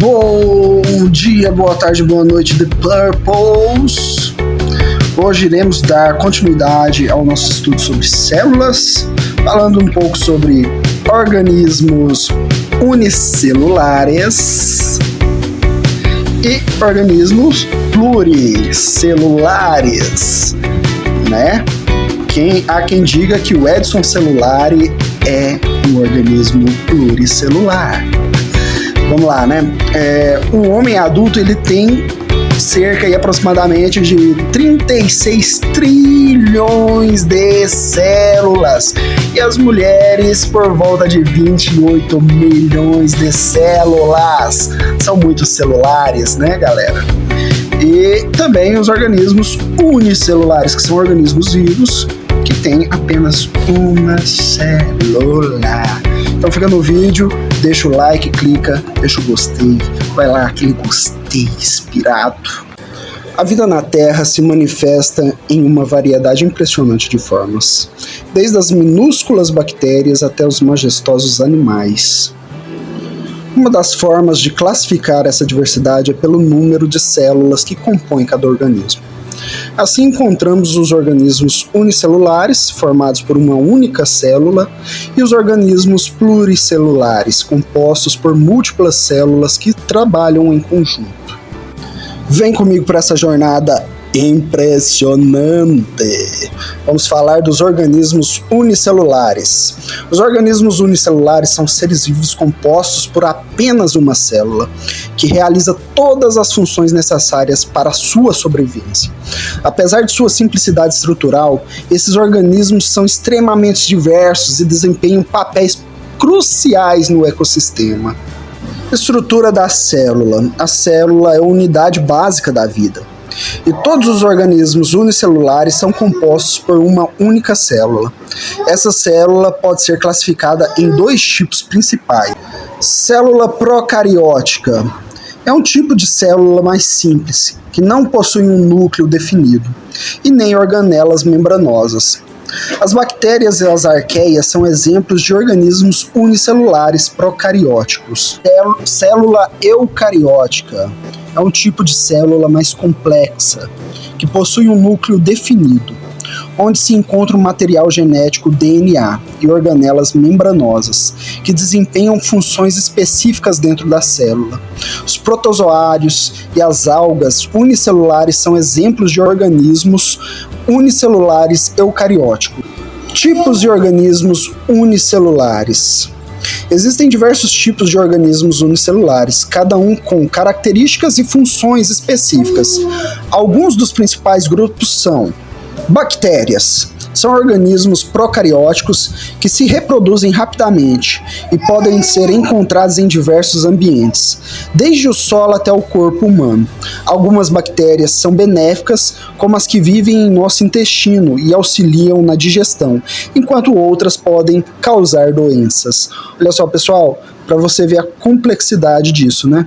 Bom dia, boa tarde, boa noite, The Purples. Hoje iremos dar continuidade ao nosso estudo sobre células, falando um pouco sobre organismos unicelulares e organismos pluricelulares, né? Há quem diga que o Edson Celulari é um organismo pluricelular. Vamos lá, né? Um homem adulto, ele tem cerca e aproximadamente de 36 trilhões de células. E as mulheres, por volta de 28 milhões de células. São muitos celulares, né, galera? E também os organismos unicelulares, que são organismos vivos que têm apenas uma célula. Então fica no vídeo, deixa o like, clica, deixa o gostei, vai lá, aquele gostei inspirado. A vida na Terra se manifesta em uma variedade impressionante de formas, desde as minúsculas bactérias até os majestosos animais. Uma das formas de classificar essa diversidade é pelo número de células que compõem cada organismo. Assim encontramos os organismos unicelulares, formados por uma única célula, e os organismos pluricelulares, compostos por múltiplas células que trabalham em conjunto. Vem comigo para essa jornada impressionante. Vamos falar dos organismos unicelulares. Os organismos unicelulares são seres vivos compostos por apenas uma célula, que realiza todas as funções necessárias para a sua sobrevivência. Apesar de sua simplicidade estrutural, esses organismos são extremamente diversos e desempenham papéis cruciais no ecossistema. Estrutura da célula. A célula é a unidade básica da vida. E todos os organismos unicelulares são compostos por uma única célula. Essa célula pode ser classificada em dois tipos principais. Célula procariótica é um tipo de célula mais simples, que não possui um núcleo definido, e nem organelas membranosas. As bactérias e as arqueias são exemplos de organismos unicelulares procarióticos. Célula eucariótica é um tipo de célula mais complexa, que possui um núcleo definido, onde se encontra o material genético DNA e organelas membranosas, que desempenham funções específicas dentro da célula. Os protozoários e as algas unicelulares são exemplos de organismos unicelulares eucarióticos. Tipos de organismos unicelulares. Existem diversos tipos de organismos unicelulares, cada um com características e funções específicas. Alguns dos principais grupos são: bactérias. São organismos procarióticos que se reproduzem rapidamente e podem ser encontrados em diversos ambientes, desde o solo até o corpo humano. Algumas bactérias são benéficas, como as que vivem em nosso intestino e auxiliam na digestão, enquanto outras podem causar doenças. Olha só, pessoal, para você ver a complexidade disso, né?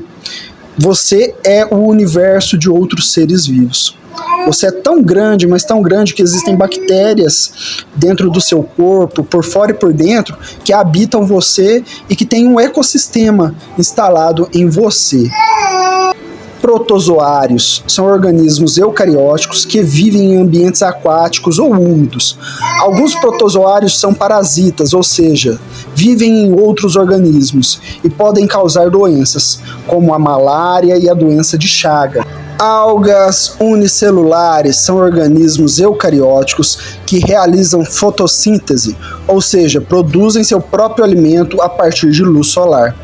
Você é o universo de outros seres vivos. Você é tão grande, mas tão grande, que existem bactérias dentro do seu corpo, por fora e por dentro, que habitam você e que tem um ecossistema instalado em você. Protozoários são organismos eucarióticos que vivem em ambientes aquáticos ou úmidos. Alguns protozoários são parasitas, ou seja, vivem em outros organismos e podem causar doenças, como a malária e a doença de Chagas. Algas unicelulares são organismos eucarióticos que realizam fotossíntese, ou seja, produzem seu próprio alimento a partir de luz solar.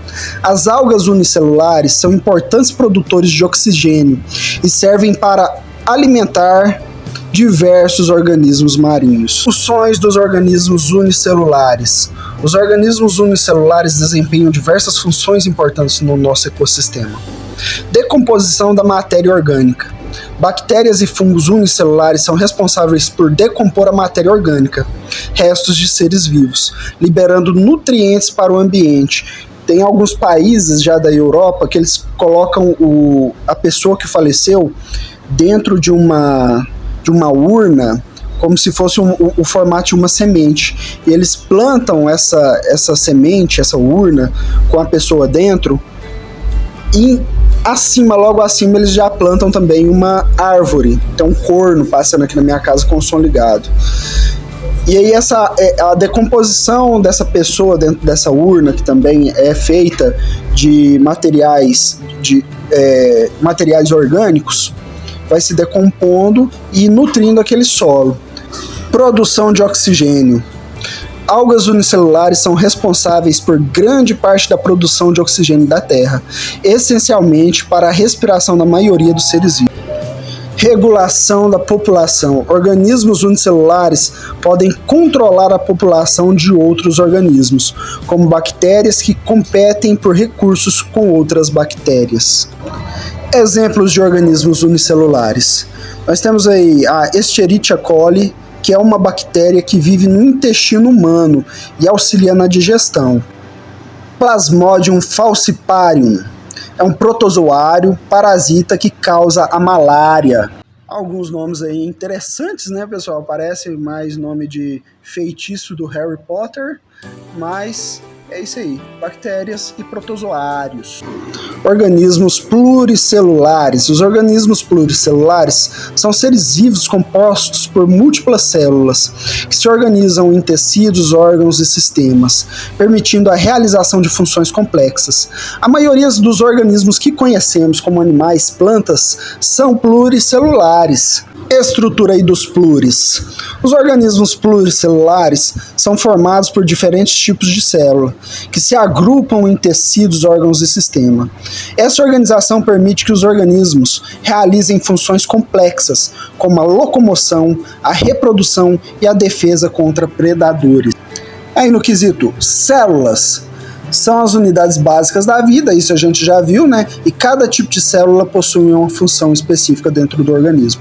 As algas unicelulares são importantes produtores de oxigênio e servem para alimentar diversos organismos marinhos. Funções dos organismos unicelulares. Os organismos unicelulares desempenham diversas funções importantes no nosso ecossistema. Decomposição da matéria orgânica. Bactérias e fungos unicelulares são responsáveis por decompor a matéria orgânica, restos de seres vivos, liberando nutrientes para o ambiente. Tem alguns países já da Europa que eles colocam a pessoa que faleceu dentro de uma urna, como se fosse o formato de uma semente. E eles plantam essa semente, essa urna, com a pessoa dentro, E acima, logo acima, eles já plantam também uma árvore. Tem um corno passando aqui na minha casa com o som ligado. E aí a decomposição dessa pessoa dentro dessa urna, que também é feita de materiais orgânicos, vai se decompondo e nutrindo aquele solo. Produção de oxigênio. Algas unicelulares são responsáveis por grande parte da produção de oxigênio da Terra, essencialmente para a respiração da maioria dos seres vivos. Regulação da população. Organismos unicelulares podem controlar a população de outros organismos, como bactérias que competem por recursos com outras bactérias. Exemplos de organismos unicelulares. Nós temos aí a Escherichia coli, que é uma bactéria que vive no intestino humano e auxilia na digestão. Plasmodium falciparum é um protozoário parasita que causa a malária. Alguns nomes aí interessantes, né, pessoal? Parece mais nome de feitiço do Harry Potter, mas é isso aí, bactérias e protozoários. Organismos pluricelulares. Os organismos pluricelulares são seres vivos compostos por múltiplas células, que se organizam em tecidos, órgãos e sistemas, permitindo a realização de funções complexas. A maioria dos organismos que conhecemos como animais, plantas, são pluricelulares. Estrutura aí dos pluris. Os organismos pluricelulares são formados por diferentes tipos de célula, que se agrupam em tecidos, órgãos e sistema. Essa organização permite que os organismos realizem funções complexas, como a locomoção, a reprodução e a defesa contra predadores. Aí no quesito células, são as unidades básicas da vida, isso a gente já viu, né? E cada tipo de célula possui uma função específica dentro do organismo.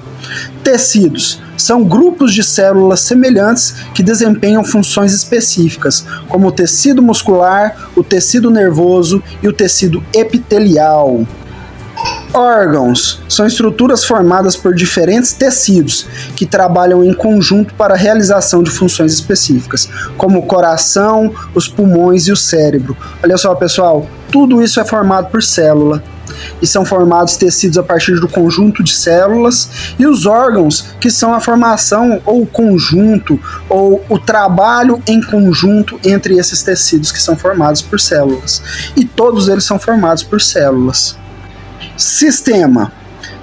Tecidos são grupos de células semelhantes que desempenham funções específicas, como o tecido muscular, o tecido nervoso e o tecido epitelial. Órgãos são estruturas formadas por diferentes tecidos que trabalham em conjunto para a realização de funções específicas, como o coração, os pulmões e o cérebro. Olha só, pessoal, tudo isso é formado por célula. E são formados tecidos a partir do conjunto de células, e os órgãos, que são a formação ou o conjunto, ou o trabalho em conjunto entre esses tecidos que são formados por células. E todos eles são formados por células. Sistema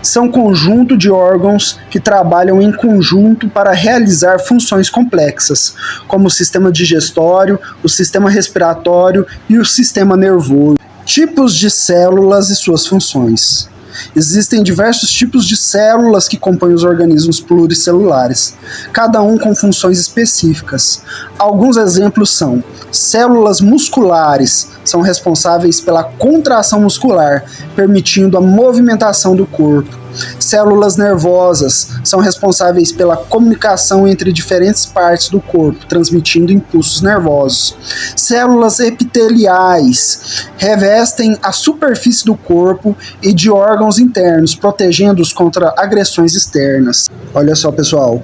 são conjunto de órgãos que trabalham em conjunto para realizar funções complexas, como o sistema digestório, o sistema respiratório e o sistema nervoso. Tipos de células e suas funções. Existem diversos tipos de células que compõem os organismos pluricelulares, cada um com funções específicas. Alguns exemplos são: células musculares são responsáveis pela contração muscular, permitindo a movimentação do corpo. Células nervosas são responsáveis pela comunicação entre diferentes partes do corpo, transmitindo impulsos nervosos. Células epiteliais revestem a superfície do corpo e de órgãos internos, protegendo-os contra agressões externas. Olha só, pessoal.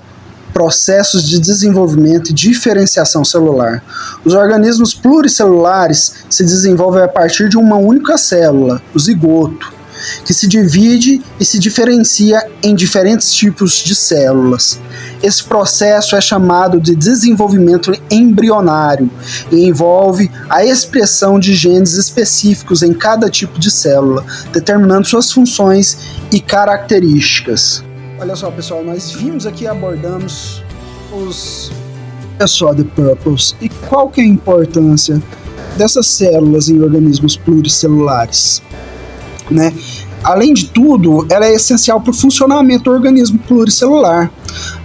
Processos de desenvolvimento e diferenciação celular. Os organismos pluricelulares se desenvolvem a partir de uma única célula, o zigoto, que se divide e se diferencia em diferentes tipos de células. Esse processo é chamado de desenvolvimento embrionário e envolve a expressão de genes específicos em cada tipo de célula, determinando suas funções e características. Olha só, pessoal, nós vimos aqui, abordamos os The Purpose e qual que é a importância dessas células em organismos pluricelulares, né? Além de tudo, ela é essencial para o funcionamento do organismo pluricelular.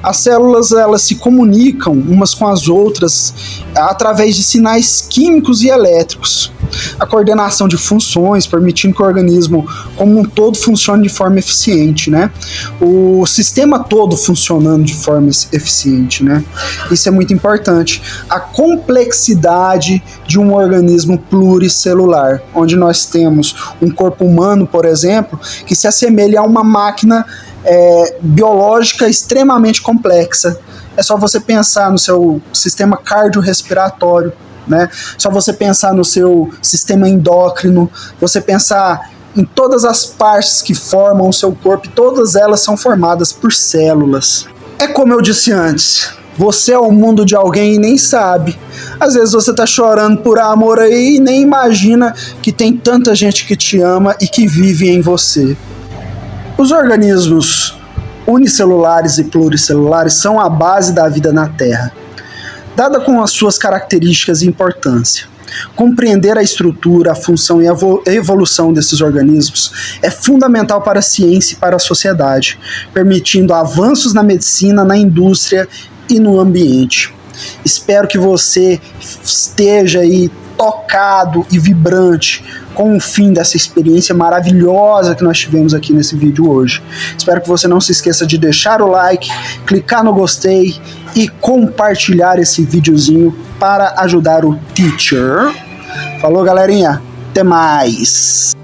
As células, elas se comunicam umas com as outras através de sinais químicos e elétricos. A coordenação de funções, permitindo que o organismo como um todo funcione de forma eficiente, né? O sistema todo funcionando de forma eficiente, né? Isso é muito importante. A complexidade de um organismo pluricelular, onde nós temos um corpo humano, por exemplo, que se assemelha a uma máquina biológica extremamente complexa. É só você pensar no seu sistema cardiorrespiratório, né? Só você pensar no seu sistema endócrino, você pensar em todas as partes que formam o seu corpo, e todas elas são formadas por células. É como eu disse antes, você é o mundo de alguém e nem sabe. Às vezes você tá chorando por amor aí e nem imagina que tem tanta gente que te ama e que vive em você. Os organismos unicelulares e pluricelulares são a base da vida na Terra. Dada com as suas características e importância, compreender a estrutura, a função e a evolução desses organismos é fundamental para a ciência e para a sociedade, permitindo avanços na medicina, na indústria e no ambiente. Espero que você esteja aí tocado e vibrante com o fim dessa experiência maravilhosa que nós tivemos aqui nesse vídeo hoje. Espero que você não se esqueça de deixar o like, clicar no gostei e compartilhar esse videozinho para ajudar o teacher. Falou, galerinha, até mais!